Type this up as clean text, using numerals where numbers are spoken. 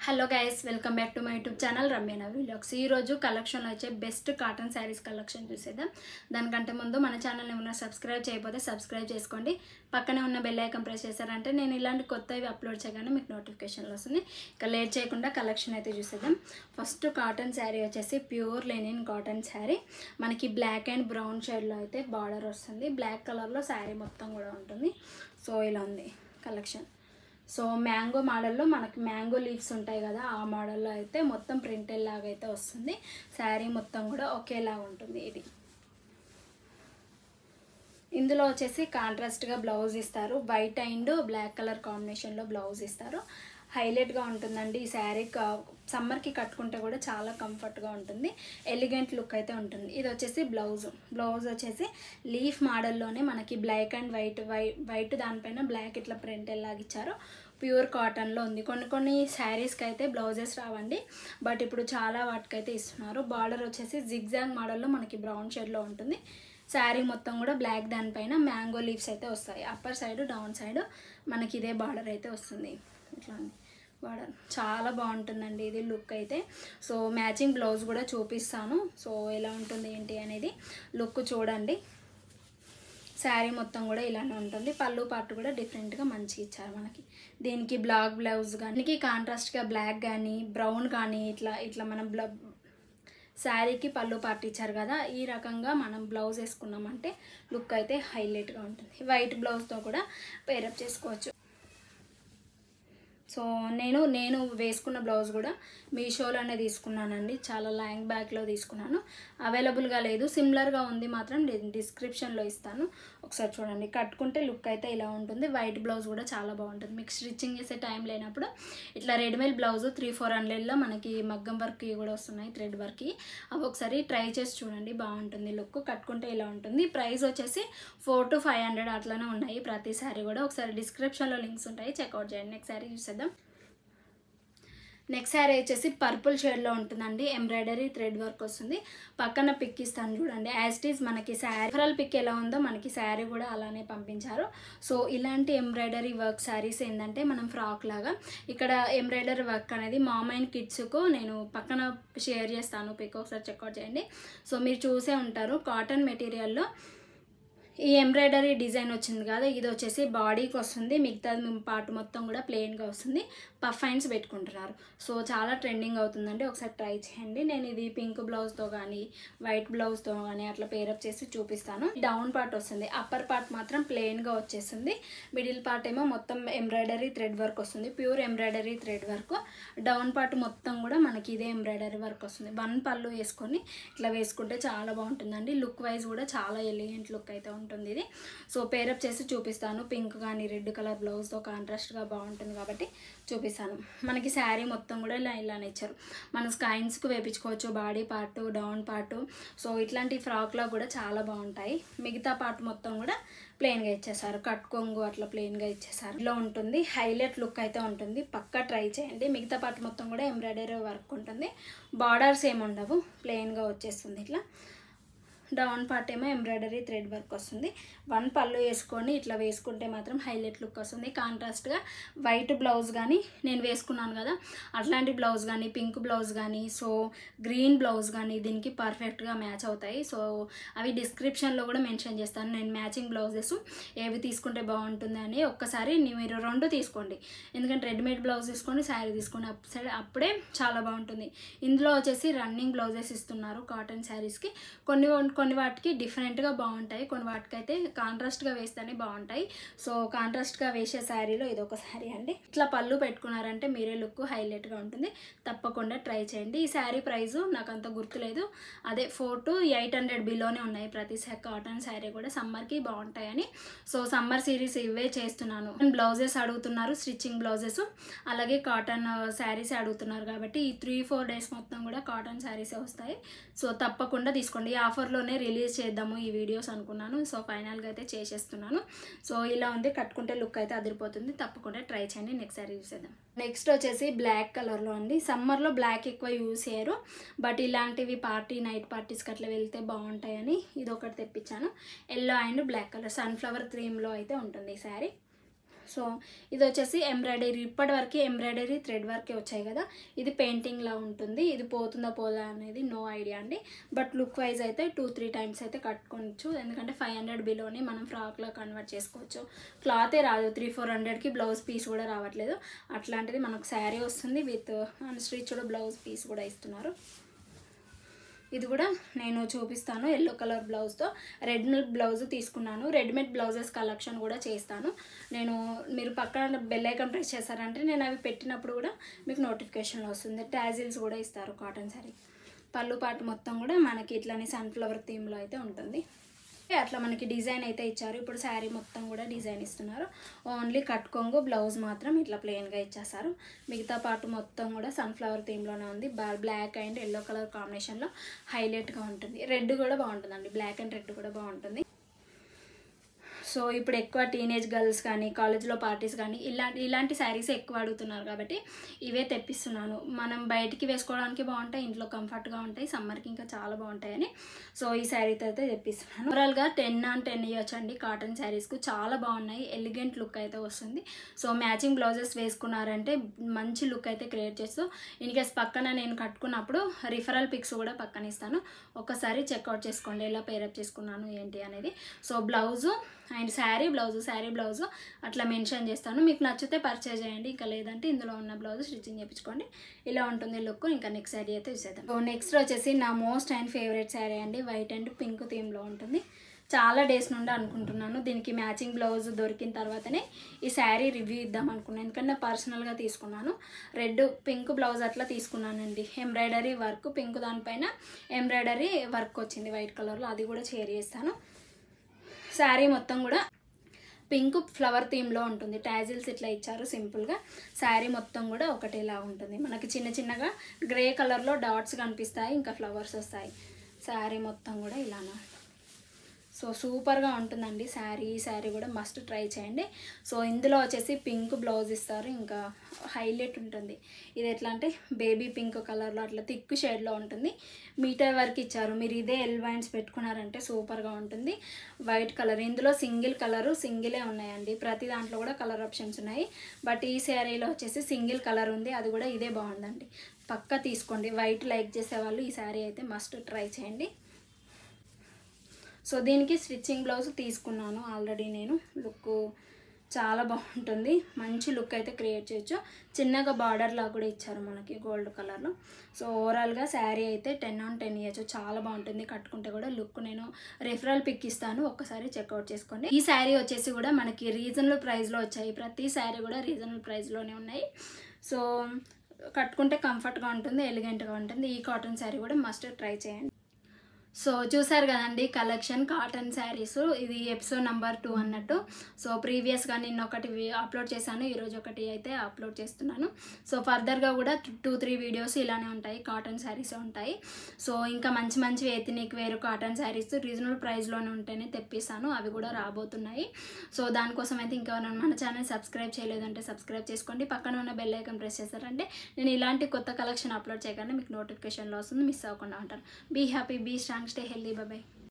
Hello guys, welcome back to my YouTube channel రమ్యానా vlogs. ఈ రోజు కలెక్షన్లో వచ్చే బెస్ట్ కాటన్ శారీస్ కలెక్షన్ చూసేద్దాం. దానికంటే ముందు మన ఛానల్ని ఏమైనా సబ్స్క్రైబ్ చేయకపోతే సబ్స్క్రైబ్ చేసుకోండి. పక్కనే ఉన్న బెల్ ఐకాన్ ప్రెస్ చేశారంటే నేను ఇలాంటి కొత్తవి అప్లోడ్ చేయగానే మీకు నోటిఫికేషన్లు వస్తుంది. ఇక లేట్ చేయకుండా కలెక్షన్ అయితే చూసేద్దాం. ఫస్ట్ కాటన్ శారీ వచ్చేసి ప్యూర్ లెనిన్ కాటన్ శారీ. మనకి బ్లాక్ అండ్ బ్రౌన్ షేడ్లో అయితే బార్డర్ వస్తుంది. బ్లాక్ కలర్లో శారీ మొత్తం కూడా ఉంటుంది. సో ఇలా ఉంది కలెక్షన్. సో మ్యాంగో మోడల్లో మనకి మ్యాంగో లీవ్స్ ఉంటాయి కదా, ఆ మోడల్లో అయితే మొత్తం ప్రింటెడ్ లాగా అయితే వస్తుంది. శారీ మొత్తం కూడా ఒకేలాగా ఉంటుంది. ఇది ఇందులో వచ్చేసి కాంట్రాస్ట్గా బ్లౌజ్ ఇస్తారు. వైట్ అండ్ బ్లాక్ కలర్ కాంబినేషన్లో బ్లౌజ్ ఇస్తారు. హైలైట్గా ఉంటుందండి ఈ శారీ. సమ్మర్కి కట్టుకుంటే కూడా చాలా కంఫర్ట్గా ఉంటుంది. ఎలిగెంట్ లుక్ అయితే ఉంటుంది. ఇది వచ్చేసి బ్లౌజ్ వచ్చేసి లీఫ్ మోడల్లోనే మనకి బ్లాక్ అండ్ వైట్ దానిపైన బ్లాక్ ఇట్లా ప్రింట్ ఎలాగ ఇచ్చారు. ప్యూర్ కాటన్లో ఉంది. కొన్ని శారీస్కి అయితే బ్లౌజెస్ రావండి, బట్ ఇప్పుడు చాలా వాటికైతే ఇస్తున్నారు. బార్డర్ వచ్చేసి జిగ్జాగ్ మోడల్లో మనకి బ్రౌన్ షేడ్లో ఉంటుంది. శారీ మొత్తం కూడా బ్లాక్ దానిపైన మ్యాంగో లీవ్స్ అయితే వస్తాయి. అప్పర్ సైడ్ డౌన్ సైడ్ మనకి ఇదే బార్డర్ అయితే వస్తుంది. ఇట్లా బార్డర్ చాలా బాగుంటుందండి ఇది లుక్ అయితే. సో మ్యాచింగ్ బ్లౌజ్ కూడా చూపిస్తాను. సో ఎలా ఉంటుంది ఏంటి అనేది లుక్ చూడండి. శారీ మొత్తం కూడా ఇలానే ఉంటుంది. పళ్ళు పార్ట్ కూడా డిఫరెంట్గా మంచిగా ఇచ్చారు మనకి. దీనికి బ్లాక్ బ్లౌజ్ కానీ కాంట్రాస్ట్గా బ్లాక్ కానీ బ్రౌన్ కానీ ఇట్లా మనం శారీకి పళ్ళు పార్ట్ ఇచ్చారు కదా, ఈ రకంగా మనం బ్లౌజ్ వేసుకున్నామంటే లుక్ అయితే హైలైట్గా ఉంటుంది. వైట్ బ్లౌజ్తో కూడా పేరప్ చేసుకోవచ్చు. సో నేను వేసుకున్న బ్లౌజ్ కూడా మీషోలోనే తీసుకున్నానండి. చాలా లాంగ్ బ్యాక్లో తీసుకున్నాను. అవైలబుల్గా లేదు, సిమిలర్గా ఉంది మాత్రం డిస్క్రిప్షన్లో ఇస్తాను. ఒకసారి చూడండి. కట్టుకుంటే లుక్ అయితే ఇలా ఉంటుంది. వైట్ బ్లౌజ్ కూడా చాలా బాగుంటుంది. మీకు స్టిచ్చింగ్ చేసే టైం లేనప్పుడు ఇట్లా రెడీమేడ్ బ్లౌజ్ 300-400లో మనకి మగ్గం వర్క్కి కూడా వస్తున్నాయి, థ్రెడ్ వర్క్కి. అవి ఒకసారి ట్రై చేసి చూడండి, బాగుంటుంది లుక్. కట్టుకుంటే ఇలా ఉంటుంది. ప్రైస్ వచ్చేసి 400 to 500 అట్లానే ఉన్నాయి ప్రతి శారీ కూడా. ఒకసారి డిస్క్రిప్షన్లో లింక్స్ ఉంటాయి, చెక్అవుట్ చేయండి. నెక్స్ట్ శారీ చూసేద్దాం. నెక్స్ట్ శారీ వచ్చేసి పర్పుల్ షేడ్లో ఉంటుందండి. ఎంబ్రాయిడరీ థ్రెడ్ వర్క్ వస్తుంది. పక్కన పిక్ ఇస్తాను చూడండి. యాజ్ ఇట్ ఈజ్ మనకి శారీ ఓవరాల్ పిక్ ఎలా ఉందో మనకి శారీ కూడా అలానే పంపించారు. సో ఇలాంటి ఎంబ్రాయిడరీ వర్క్ శారీస్ ఏంటంటే మనం ఫ్రాక్ లాగా ఇక్కడ ఎంబ్రాయిడరీ వర్క్ అనేది మామ్ అండ్ కిడ్స్కు నేను పక్కన షేర్ చేస్తాను, పిక్ ఒకసారి చెక్అవుట్ చేయండి. సో మీరు చూసే ఉంటారు. కాటన్ మెటీరియల్లో ఈ ఎంబ్రాయిడరీ డిజైన్ వచ్చింది కదా, ఇది వచ్చేసి బాడీకి వస్తుంది. మిగతా పార్ట్ మొత్తం కూడా ప్లెయిన్గా వస్తుంది. పఫ్ హ్యాండ్స్ పెట్టుకుంటున్నారు. సో చాలా ట్రెండింగ్ అవుతుందండి. ఒకసారి ట్రై చేయండి. నేను ఇది పింక్ బ్లౌజ్తో కానీ వైట్ బ్లౌజ్తో కానీ అట్లా పేరప్ చేసి చూపిస్తాను. డౌన్ పార్ట్ వస్తుంది. అప్పర్ పార్ట్ మాత్రం ప్లెయిన్గా వచ్చేస్తుంది. మిడిల్ పార్ట్ ఏమో మొత్తం ఎంబ్రాయిడరీ థ్రెడ్ వర్క్ వస్తుంది. Pure embroidery thread work. Down part మొత్తం కూడా మనకి ఇదే ఎంబ్రాయిడరీ వర్క్ వస్తుంది. వన్ పళ్ళు వేసుకొని ఇట్లా వేసుకుంటే చాలా బాగుంటుందండి. లుక్ వైజ్ కూడా చాలా ఎలిగెంట్ లుక్ అయితే ఉంటుంది ఇది. సో పేరప్ చేసి చూపిస్తాను. పింక్ కానీ రెడ్ కలర్ బ్లౌజ్తో కాంట్రాస్ట్గా బాగుంటుంది కాబట్టి చూపిస్తాను. మనకి శారీ మొత్తం కూడా ఇలానే ఇచ్చారు. మనం స్కైన్స్కి వేపించుకోవచ్చు, body part, down part. So ఇట్లాంటి ఫ్రాక్లో కూడా చాలా బాగుంటాయి. మిగతా పార్ట్ మొత్తం కూడా ప్లెయిన్గా ఇచ్చేసారు. కట్ కొంగు అట్లా ప్లెయిన్గా ఇచ్చేసారు. ఇలా ఉంటుంది. హైలైట్ లుక్ అయితే ఉంటుంది. పక్కా ట్రై చేయండి. మిగతా పార్ట్ మొత్తం కూడా ఎంబ్రాయిడరీ వర్క్ ఉంటుంది. బార్డర్స్ ఏమి ఉండవు, ప్లెయిన్గా వచ్చేస్తుంది. ఇట్లా డౌన్ పార్ట్ ఏమో ఎంబ్రాయిడరీ థ్రెడ్ వర్క్ వస్తుంది. వన్ పళ్ళు వేసుకొని ఇట్లా వేసుకుంటే మాత్రం హైలైట్ లుక్ వస్తుంది. కాంట్రాస్ట్గా వైట్ బ్లౌజ్ కానీ నేను వేసుకున్నాను కదా, అట్లాంటి బ్లౌజ్ కానీ పింక్ బ్లౌజ్ కానీ సో గ్రీన్ బ్లౌజ్ కానీ దీనికి పర్ఫెక్ట్గా మ్యాచ్ అవుతాయి. సో అవి డిస్క్రిప్షన్లో కూడా మెన్షన్ చేస్తాను. నేను మ్యాచింగ్ బ్లౌజెస్ ఏవి తీసుకుంటే బాగుంటుంది అని ఒక్కసారి మీరు రెండు తీసుకోండి. ఎందుకంటే రెడీమేడ్ బ్లౌజ్ తీసుకొని శారీ తీసుకొని అప్పుడే చాలా బాగుంటుంది. ఇందులో వచ్చేసి రన్నింగ్ బ్లౌజెస్ ఇస్తున్నారు కాటన్ శారీస్కి. కొన్ని వాటికి డిఫరెంట్గా బాగుంటాయి, కొన్ని వాటికి అయితే కాంట్రాస్ట్గా వేస్తేనే బాగుంటాయి. సో కాంట్రాస్ట్గా వేసే శారీలో ఇది ఒక శారీ అండి. ఇట్లా పళ్ళు పెట్టుకున్నారంటే మీరే లుక్ హైలైట్గా ఉంటుంది. తప్పకుండా ట్రై చేయండి. ఈ శారీ ప్రైజు నాకు అంత గుర్తులేదు, అదే 400 to 800 బిలోనే ఉన్నాయి ప్రతి కాటన్ శారీ కూడా. సమ్మర్కి బాగుంటాయని సో సమ్మర్ సిరీస్ ఇవే చేస్తున్నాను. బ్లౌజెస్ అడుగుతున్నారు, స్టిచ్చింగ్ బ్లౌజెస్, అలాగే కాటన్ శారీస్ అడుగుతున్నారు కాబట్టి ఈ 3-4 డేస్ మొత్తం కూడా కాటన్ శారీసే వస్తాయి. సో తప్పకుండా తీసుకోండి. ఈ ఆఫర్లోనే రిలీజ్ చేద్దాము ఈ వీడియోస్ అనుకున్నాను. సో ఫైనల్గా అయితే చేసేస్తున్నాను. సో ఇలా ఉంది. కట్టుకుంటే లుక్ అయితే అదిరిపోతుంది. తప్పకుండా ట్రై చేయండి. నెక్స్ట్ శారీ చూసేద్దాం. నెక్స్ట్ వచ్చేసి బ్లాక్ కలర్లో అండి. సమ్మర్లో బ్లాక్ ఎక్కువ యూజ్ చేయరు, బట్ ఇలాంటివి నైట్ పార్టీస్కి అట్లా వెళ్తే బాగుంటాయని ఇది ఒకటి తెప్పించాను. Yellow and black colour sunflower థీమ్లో అయితే ఉంటుంది ఈ శారీ. సో ఇది వచ్చేసి ఎంబ్రాయిడరీ, ఇప్పటివరకు ఎంబ్రాయిడరీ థ్రెడ్ వర్కే వచ్చాయి కదా, ఇది పెయింటింగ్లా ఉంటుంది. ఇది పోతుందా పోదా అనేది నో ఐడియా అండి. బట్ లుక్ వైజ్ అయితే 2-3 టైమ్స్ అయితే కట్టుకోవచ్చు. ఎందుకంటే 500 బిలోని మనం ఫ్రాక్లో కన్వర్ట్ చేసుకోవచ్చు. క్లాతే రాదు, 300-400కి బ్లౌజ్ పీస్ కూడా రావట్లేదు. అట్లాంటిది మనకు శారీ వస్తుంది విత్ అన్స్టిచ్డ్ బ్లౌజ్ పీస్ కూడా ఇస్తున్నారు. ఇది కూడా నేను చూపిస్తాను. ఎల్లో కలర్ బ్లౌజ్తో రెడీమేడ్ బ్లౌజ్ తీసుకున్నాను. రెడీమేడ్ బ్లౌజెస్ కలెక్షన్ కూడా చేస్తాను నేను. మీరు పక్కన బెల్ ఐకాన్ ప్రెస్ చేశారంటే నేను అవి పెట్టినప్పుడు కూడా మీకు నోటిఫికేషన్లో వస్తుంది. టాజిల్స్ కూడా ఇస్తారు కాటన్ శారీ. పళ్ళు పాటు మొత్తం కూడా మనకి ఇట్లానే సన్ఫ్లవర్ థీమ్లో అయితే ఉంటుంది. అట్లా మనకి డిజైన్ అయితే ఇచ్చారు. ఇప్పుడు శారీ మొత్తం కూడా డిజైన్ ఇస్తున్నారు. ఓన్లీ కట్ కొంగు, బ్లౌజ్ మాత్రం ఇట్లా ప్లెయిన్గా ఇచ్చేస్తారు. మిగతా పాటు మొత్తం కూడా సన్ఫ్లవర్ థీమ్లోనే ఉంది. బ్లాక్ అండ్ ఎల్లో కలర్ కాంబినేషన్లో హైలైట్గా ఉంటుంది. రెడ్ కూడా బాగుంటుందండి, బ్లాక్ అండ్ రెడ్ కూడా బాగుంటుంది. సో ఇప్పుడు ఎక్కువ టీనేజ్ గర్ల్స్ కానీ కాలేజ్లో పార్టీస్ కానీ ఇలాంటి శారీస్ ఎక్కువ అడుగుతున్నారు కాబట్టి ఇవే తెప్పిస్తున్నాను. మనం బయటికి వేసుకోవడానికి బాగుంటాయి, ఇంట్లో కంఫర్ట్గా ఉంటాయి, సమ్మర్కి ఇంకా చాలా బాగుంటాయని సో ఈ శారీతో అయితే తెప్పిస్తున్నాను. ఓవరాల్గా 10/10 ఇవ్వచ్చు అండి. కాటన్ శారీస్కు చాలా బాగున్నాయి, ఎలిగెంట్ లుక్ అయితే వస్తుంది. సో మ్యాచింగ్ బ్లౌజెస్ వేసుకున్నారంటే మంచి లుక్ అయితే క్రియేట్ చేస్తూ, ఇన్ కేస్ పక్కన నేను కట్టుకున్నప్పుడు రిఫరల్ పిక్స్ కూడా పక్కన ఇస్తాను. ఒకసారి చెక్అవుట్ చేసుకోండి ఎలా పేరప్ చేసుకున్నాను ఏంటి అనేది. So blouse and sari blouse అట్లా మెన్షన్ చేస్తాను. మీకు నచ్చితే పర్చేజ్ చేయండి, ఇంకా లేదంటే ఇందులో ఉన్న బ్లౌజ్ స్టిచ్చింగ్ చేయించుకోండి. ఇలా ఉంటుంది లుక్. ఇంకా నెక్స్ట్ శారీ అయితే చూసేద్దాం. సో నెక్స్ట్ వచ్చేసి నా మోస్ట్ అండ్ ఫేవరెట్ శారీ అండి. వైట్ అండ్ పింక్ థీమ్లో ఉంటుంది. చాలా డేస్ నుండి అనుకుంటున్నాను దీనికి మ్యాచింగ్ బ్లౌజ్ దొరికిన తర్వాతనే ఈ శారీ రివ్యూ ఇద్దాం అనుకున్నాను. ఎందుకంటే పర్సనల్గా తీసుకున్నాను. రెడ్ పింక్ బ్లౌజ్ అట్లా తీసుకున్నానండి. ఎంబ్రాయిడరీ వర్క్, పింక్ దానిపైన ఎంబ్రాయిడరీ వర్క్ వచ్చింది వైట్ కలర్లో, అది కూడా షేర్ చేస్తాను. శారీ మొత్తం కూడా పింక్ ఫ్లవర్ థీమ్లో ఉంటుంది. టాజిల్స్ ఇట్లా ఇచ్చారు సింపుల్గా. శారీ మొత్తం కూడా ఒకటేలా ఉంటుంది. మనకి చిన్న చిన్నగా గ్రే కలర్లో డాట్స్ కనిపిస్తాయి, ఇంకా ఫ్లవర్స్ వస్తాయి. శారీ మొత్తం కూడా ఇలానే. సో సూపర్గా ఉంటుందండి శారీ. ఈ శారీ కూడా మస్ట్ ట్రై చేయండి. సో ఇందులో వచ్చేసి పింక్ బ్లౌజ్ ఇస్తారు, ఇంకా హైలైట్ ఉంటుంది. ఇది ఎట్లా అంటే బేబీ పింక్ కలర్లో అట్లా థిక్ షేడ్లో ఉంటుంది. మీటర్ వరకు ఇచ్చారు. మీరు ఇదే ఎల్వైన్స్ పెట్టుకున్నారంటే సూపర్గా ఉంటుంది. వైట్ కలర్, ఇందులో సింగిలే ఉన్నాయండి. ప్రతి దాంట్లో కూడా కలర్ ఆప్షన్స్ ఉన్నాయి. బట్ ఈ శారీలో వచ్చేసి సింగిల్ కలర్ ఉంది, అది కూడా ఇదే బాగుందండి. పక్కా తీసుకోండి. వైట్ లైక్ చేసేవాళ్ళు ఈ శారీ అయితే మస్ట్ ట్రై చేయండి. సో దీనికి స్టిచ్చింగ్ బ్లౌజ్ తీసుకున్నాను ఆల్రెడీ నేను. లుక్ చాలా బాగుంటుంది, మంచి లుక్ అయితే క్రియేట్ చేయొచ్చు. చిన్నగా బార్డర్ లాగా కూడా ఇచ్చారు మనకి గోల్డ్ కలర్లో. సో ఓవరాల్గా శారీ అయితే 10/10 ఇవ్వచ్చు. చాలా బాగుంటుంది కట్టుకుంటే కూడా లుక్. నేను రిఫరల్ పిక్ ఇస్తాను, ఒక్కసారి చెక్అవుట్ చేసుకోండి. ఈ శారీ వచ్చేసి కూడా మనకి రీజనబుల్ ప్రైస్లో వచ్చాయి. ప్రతి శారీ కూడా రీజనబుల్ ప్రైస్లోనే ఉన్నాయి. సో కట్టుకుంటే కంఫర్ట్గా ఉంటుంది, ఎలిగెంట్గా ఉంటుంది. ఈ కాటన్ శారీ కూడా మస్ట్ ట్రై చేయండి. సో చూసారు కదండి కలెక్షన్ కాటన్ శారీస్. ఇది ఎపిసోడ్ నెంబర్ 2 అన్నట్టు. సో ప్రీవియస్గా నిన్న ఒకటి అప్లోడ్ చేశాను, ఈరోజు ఒకటి అయితే అప్లోడ్ చేస్తున్నాను. సో ఫర్దర్గా కూడా 2-3 వీడియోస్ ఇలానే ఉంటాయి, కాటన్ శారీస్ ఉంటాయి. సో ఇంకా మంచి ఎథనిక్ వేరు కాటన్ శారీస్ రీజనబుల్ ప్రైస్లోనే ఉంటేనే తెప్పిస్తాను, అవి కూడా రాబోతున్నాయి. సో దానికోసం అయితే ఇంకా మన ఛానల్ సబ్స్క్రైబ్ చేయలేదంటే సబ్స్క్రైబ్ చేసుకోండి. పక్కన ఉన్న బెల్ ఐకాన్ ప్రెస్ చేశారంటే నేను ఇలాంటి కొత్త కలెక్షన్ అప్లోడ్ చేయగానే మీకు నోటిఫికేషన్లో వస్తుంది, మిస్ అవ్వకుండా ఉంటారు. Be happy, be strong, stay healthy. Bye bye.